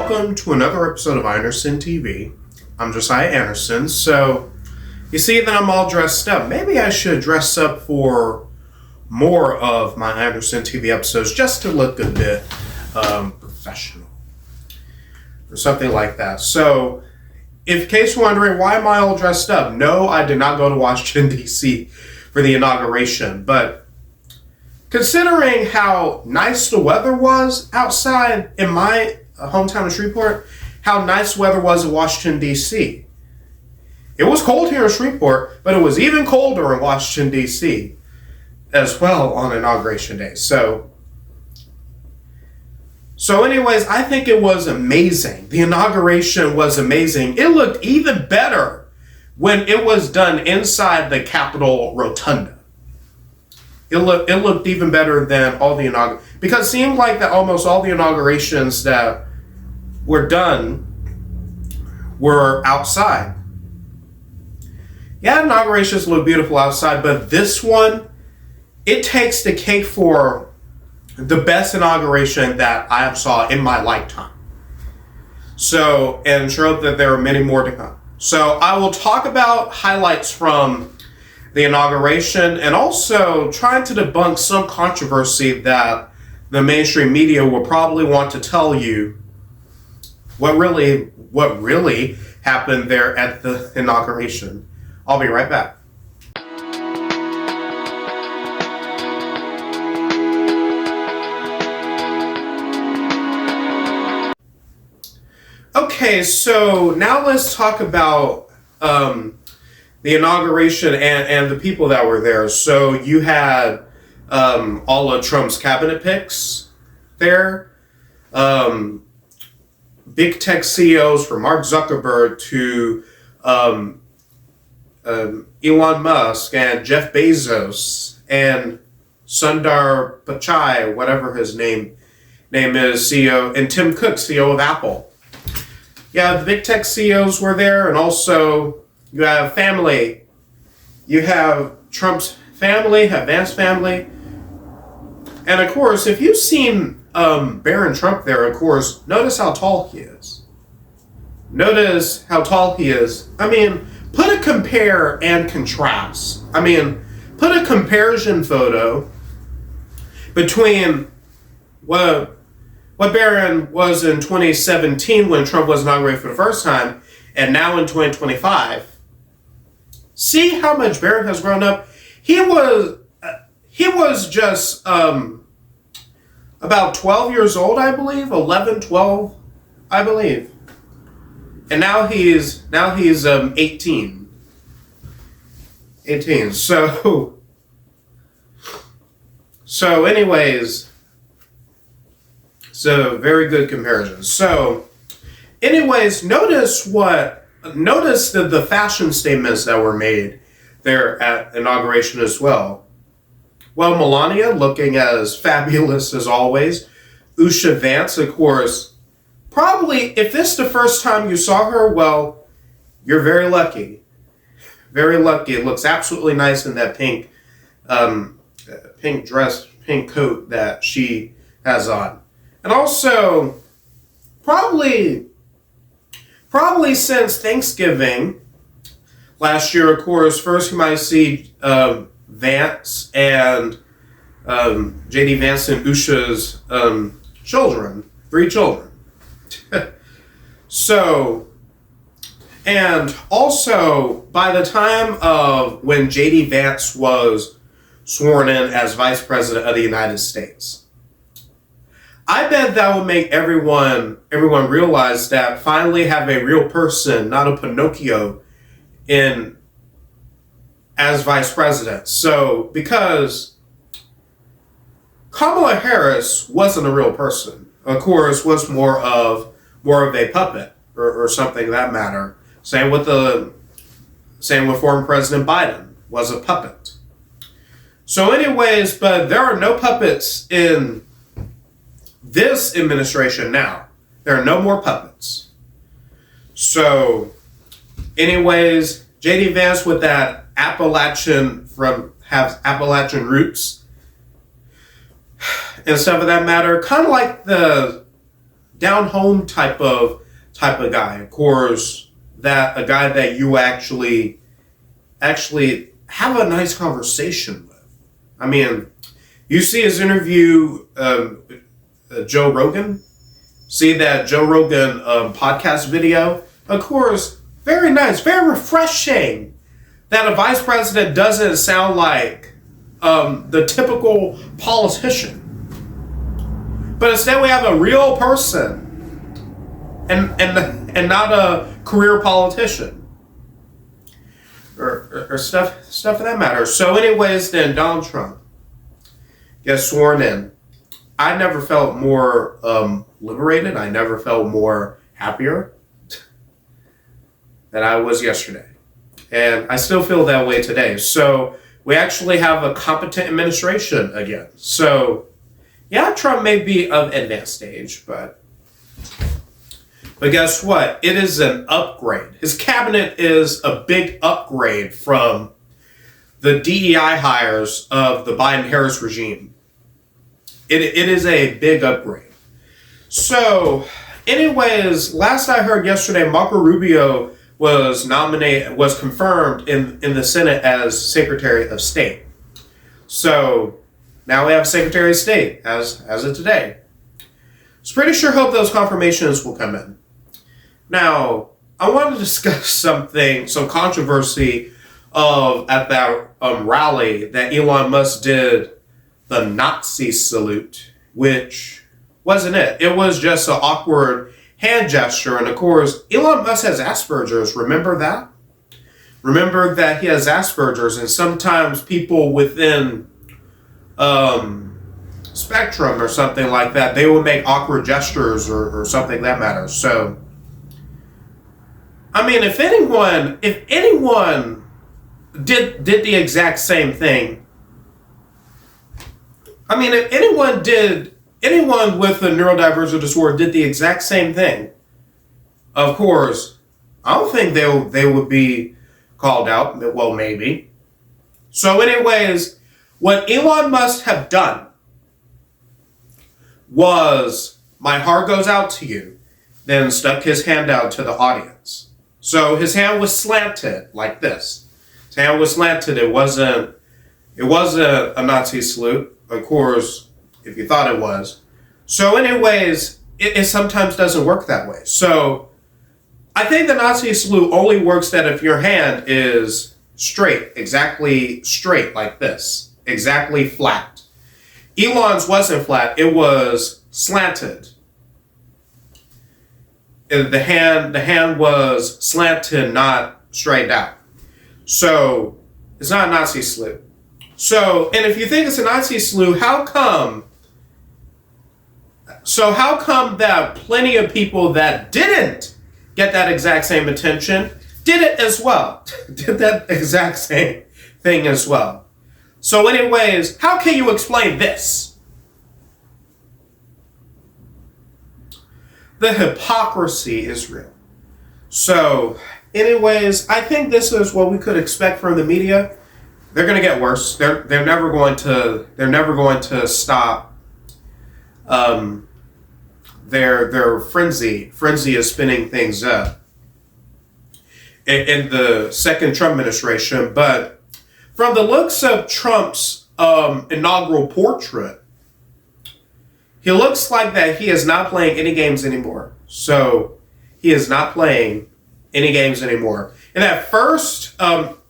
welcome to another episode of Anderson TV. I'm Josiah Anderson. So, you see that I'm all dressed up. Maybe I should dress up for more of my Anderson TV episodes just to look a bit professional or something like that. So, in case you're wondering, why am I all dressed up? No, I did not go to Washington, D.C. for the inauguration, but considering how nice the weather was outside in my hometown of Shreveport, how nice weather was in Washington, D.C. It was cold here in Shreveport, but it was even colder in Washington, D.C. as well on Inauguration Day. So anyways, I think it was amazing. The inauguration was amazing. It looked even better when it was done inside the Capitol Rotunda. It looked even better than all the inaugurations, because it seemed like that almost all the inaugurations that were done were outside. Yeah, inaugurations look beautiful outside, but this one, it takes the cake for the best inauguration that I have saw in my lifetime. So, and sure that there are many more to come. So I will talk about highlights from the inauguration, and also trying to debunk some controversy that the mainstream media will probably want to tell you what really happened there at the inauguration. I'll be right back. Okay, so now let's talk about the inauguration and the people that were there. So you had all of Trump's cabinet picks there. Big tech CEOs from Mark Zuckerberg to Elon Musk and Jeff Bezos and Sundar Pichai, whatever his name is, CEO, and Tim Cook, CEO of Apple. Yeah, the big tech CEOs were there, and also you have family. You have Trump's family, Vance family. And of course, if you've seen Barron Trump there, of course, notice how tall he is. Notice how tall he is. I mean, put a compare and contrast. I mean, put a comparison photo between what Barron was in 2017 when Trump was inaugurated for the first time, and now in 2025. See how much Barron has grown up. He was just about 12 years old, I believe, 11, 12, I believe, and now he's 18. 18. So anyways, so very good comparison. So anyways, notice the fashion statements that were made there at inauguration as well. Well, Melania looking as fabulous as always. Usha Vance, of course, probably, if this is the first time you saw her, well, you're very lucky. Very lucky. It looks absolutely nice in that pink dress, pink coat that she has on. And also, probably since Thanksgiving last year, of course, first you might see Vance and J.D. Vance and Usha's children, 3 children. So, and also, by the time of when J.D. Vance was sworn in as Vice President of the United States, I bet that would make everyone realize that finally have a real person, not a Pinocchio, as vice president. So, because Kamala Harris wasn't a real person, of course, was more of a puppet or something of that matter. Same with former President Biden, was a puppet. So, anyways, but there are no puppets in this administration now. There are no more puppets. So, anyways, J.D. Vance with that Appalachian roots and stuff of that matter, kind of like the down home type of guy. Of course, that a guy that you actually have a nice conversation with. I mean, you see his interview, Joe Rogan. See that Joe Rogan podcast video? Of course, very nice, very refreshing that a vice president doesn't sound like the typical politician. But instead we have a real person and not a career politician. Or stuff of that matter. So anyways, then Donald Trump gets sworn in. I never felt more liberated. I never felt more happier than I was yesterday. And I still feel that way today. So we actually have a competent administration again. So yeah, Trump may be of advanced age, but guess what? It is an upgrade. His cabinet is a big upgrade from the DEI hires of the Biden-Harris regime. It is a big upgrade. So, anyways, last I heard yesterday, Marco Rubio was confirmed in the Senate as Secretary of State. So, now we have Secretary of State as of today. So pretty sure hope those confirmations will come in. Now, I want to discuss some controversy at that rally that Elon Musk did, the Nazi salute, which wasn't it. It was just an awkward hand gesture. And of course, Elon Musk has Asperger's. Remember that? Remember that he has Asperger's, and sometimes people within spectrum or something like that, they will make awkward gestures or something that matters. So, I mean, if anyone did the exact same thing, I mean, if anyone with a neurodivergent disorder did the exact same thing, of course, I don't think they would be called out. Well, maybe. So anyways, what Elon Musk have done was, my heart goes out to you, then stuck his hand out to the audience. So his hand was slanted like this. His hand was slanted. It wasn't a Nazi salute, of course, if you thought it was. So anyways, it sometimes doesn't work that way. So I think the Nazi salute only works that if your hand is straight, exactly straight like this, exactly flat. Elon's wasn't flat, it was slanted. The hand was slanted, not straight out. So it's not a Nazi salute. So, and if you think it's a Nazi salute, how come that plenty of people that didn't get that exact same attention did it as well? Did that exact same thing as well. So anyways, how can you explain this? The hypocrisy is real. So anyways, I think this is what we could expect from the media. They're going to get worse. They're never going to stop their frenzy is spinning things up in the second Trump administration. But from the looks of Trump's inaugural portrait, he looks like that he is not playing any games anymore. So he is not playing any games anymore. In that first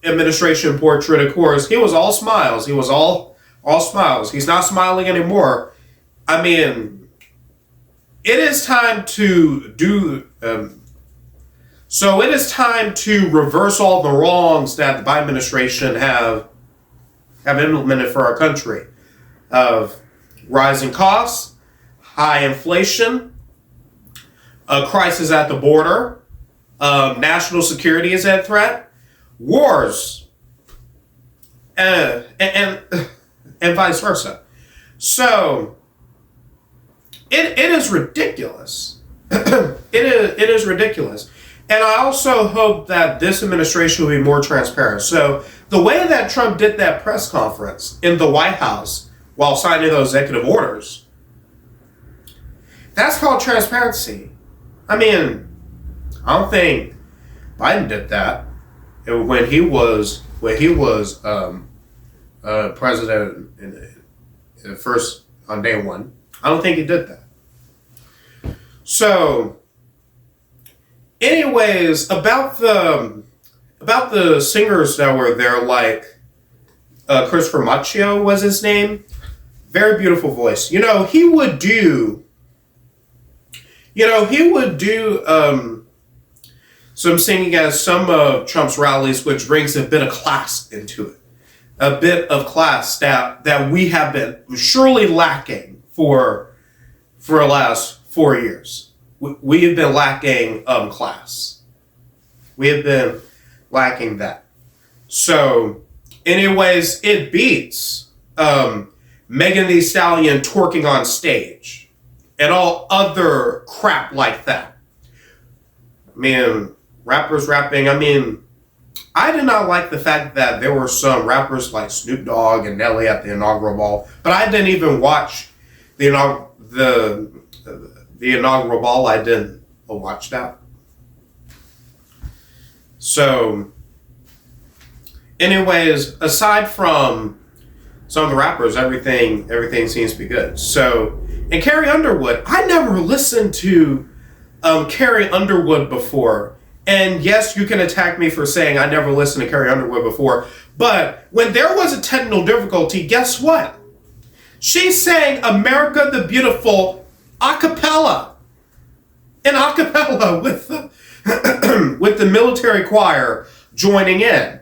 administration portrait, of course, he was all smiles. He was all smiles. He's not smiling anymore. I mean, it is time to do. So it is time to reverse all the wrongs that the Biden administration have implemented for our country, of rising costs, high inflation, a crisis at the border, national security is at threat, wars, and vice versa. So it is ridiculous. It is ridiculous. And I also hope that this administration will be more transparent. So the way that Trump did that press conference in the White House while signing those executive orders, That's called transparency. I mean, I don't think Biden did that when he was president in the first on day one. I don't think he did that. So, anyways, about the singers that were there, like Christopher Macchio was his name. Very beautiful voice. He would do some singing at some of Trump's rallies, which brings a bit of class into it. A bit of class that we have been surely lacking for the last 4 years. We have been lacking class. We have been lacking that. So, anyways, it beats Megan Thee Stallion twerking on stage and all other crap like that. I mean, rappers rapping. I mean, I did not like the fact that there were some rappers like Snoop Dogg and Nelly at the inaugural ball, but I didn't even watch the inaugural ball. I didn't watch that. So, anyways, aside from some of the rappers, everything seems to be good. So, and Carrie Underwood, I never listened to Carrie Underwood before. And yes, you can attack me for saying I never listened to Carrie Underwood before. But when there was a technical difficulty, guess what? She sang America the Beautiful a cappella. In a cappella with the, with the military choir joining in.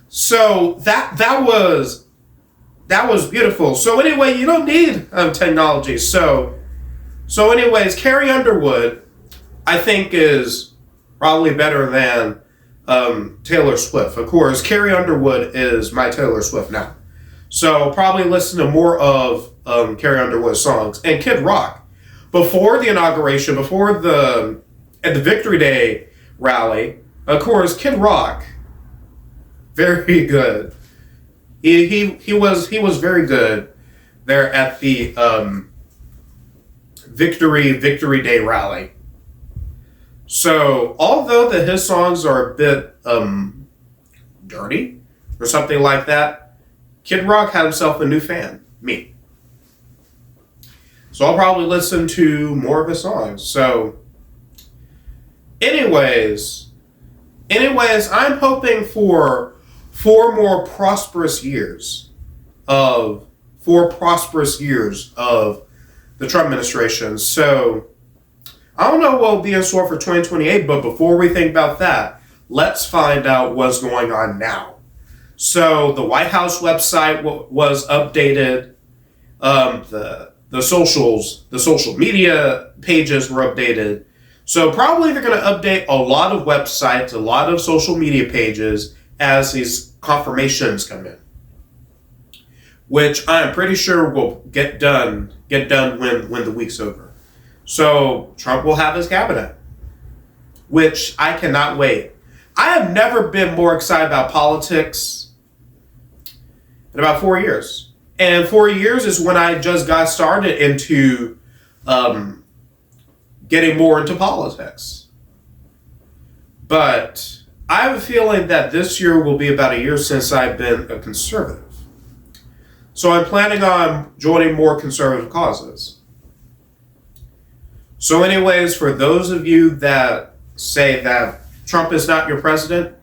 So that was beautiful. So anyway, you don't need technology. So anyways, Carrie Underwood, I think, is probably better than Taylor Swift. Of course, Carrie Underwood is my Taylor Swift now. So probably listen to more of Carrie Underwood's songs. And Kid Rock, before the inauguration, at the Victory Day rally, of course, Kid Rock, very good. He was very good there at the Victory Day rally. So, although his songs are a bit dirty or something like that, Kid Rock had himself a new fan, me. So I'll probably listen to more of his songs. So, anyways, I'm hoping for four prosperous years of the Trump administration. So, I don't know what will be in store for 2028, but before we think about that, let's find out what's going on now. So, the White House website was updated. The social media pages were updated. So, probably they're going to update a lot of websites, a lot of social media pages as these confirmations come in, which I'm pretty sure will get done when the week's over. So Trump will have his cabinet, which I cannot wait. I have never been more excited about politics in about 4 years. And 4 years is when I just got started into getting more into politics. But I have a feeling that this year will be about a year since I've been a conservative. So I'm planning on joining more conservative causes. So anyways, for those of you that say that Trump is not your president,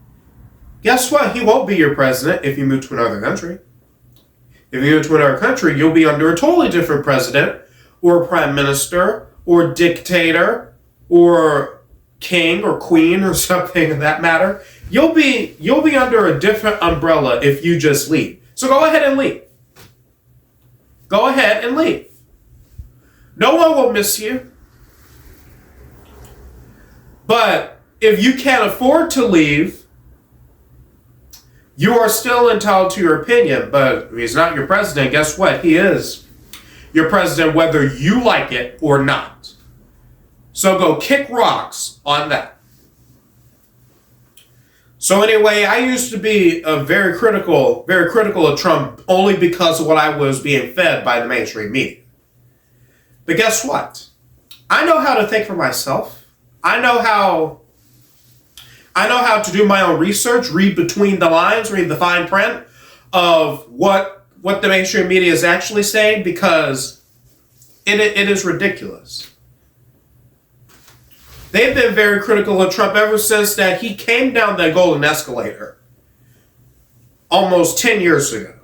guess what? He won't be your president if you move to another country. If you move to another country, you'll be under a totally different president or prime minister or dictator or king or queen or something of that matter. You'll be under a different umbrella if you just leave. So go ahead and leave. Go ahead and leave. No one will miss you. But if you can't afford to leave, you are still entitled to your opinion. But if he's not your president, guess what? He is your president whether you like it or not. So go kick rocks on that. So anyway, I used to be very critical of Trump only because of what I was being fed by the mainstream media. But guess what? I know how to think for myself. I know how to do my own research, read between the lines, read the fine print of what the mainstream media is actually saying, because it is ridiculous. They've been very critical of Trump ever since that he came down that golden escalator almost 10 years ago.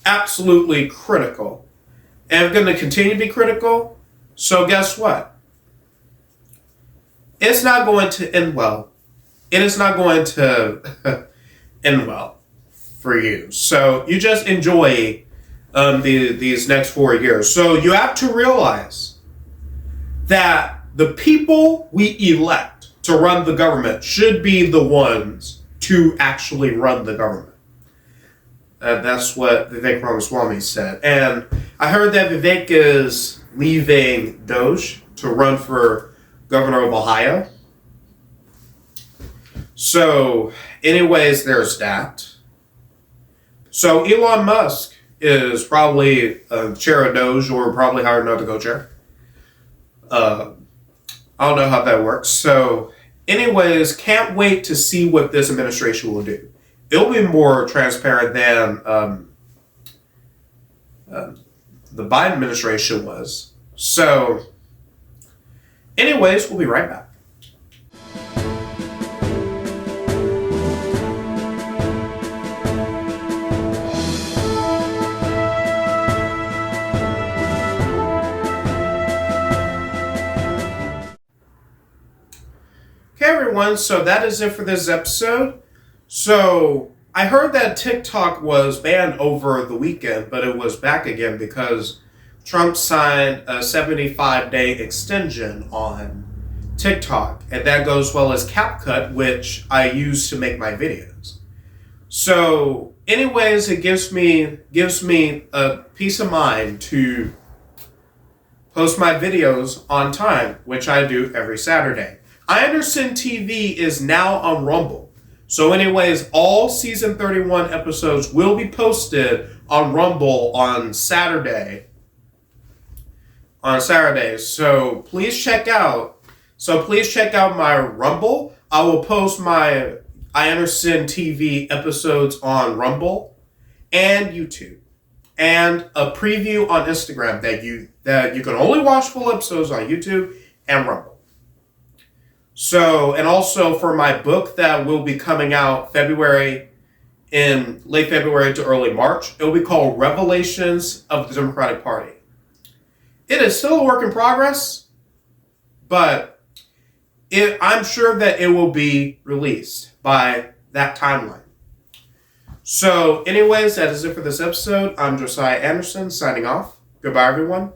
Absolutely critical. And I'm going to continue to be critical. So guess what? It's not going to end well. It is not going to end well for you. So you just enjoy these next 4 years. So you have to realize that the people we elect to run the government should be the ones to actually run the government. That's what Vivek Ramaswamy said. And I heard that Vivek is leaving Doge to run for governor of Ohio. So, anyways, there's that. So, Elon Musk is probably chair of Doge, or probably hired another co-chair. I don't know how that works. So, anyways, can't wait to see what this administration will do. It'll be more transparent than the Biden administration was. So, anyways, we'll be right back. Okay, everyone, so that is it for this episode. So, I heard that TikTok was banned over the weekend, but it was back again because Trump signed a 75-day extension on TikTok, and that goes well as CapCut, which I use to make my videos. So, anyways, it gives me a peace of mind to post my videos on time, which I do every Saturday. I Understand TV is now on Rumble. So anyways, all season 31 episodes will be posted on Rumble on Saturday. So please check out my Rumble. I will post my I Understand TV episodes on Rumble and YouTube, and a preview on Instagram that you can only watch full episodes on YouTube and Rumble. So, and also for my book that will be coming out late February to early March, it will be called Revelations of the Democratic Party. It is still a work in progress, but I'm sure that it will be released by that timeline. So, anyways, that is it for this episode. I'm Josiah Anderson, signing off. Goodbye, everyone.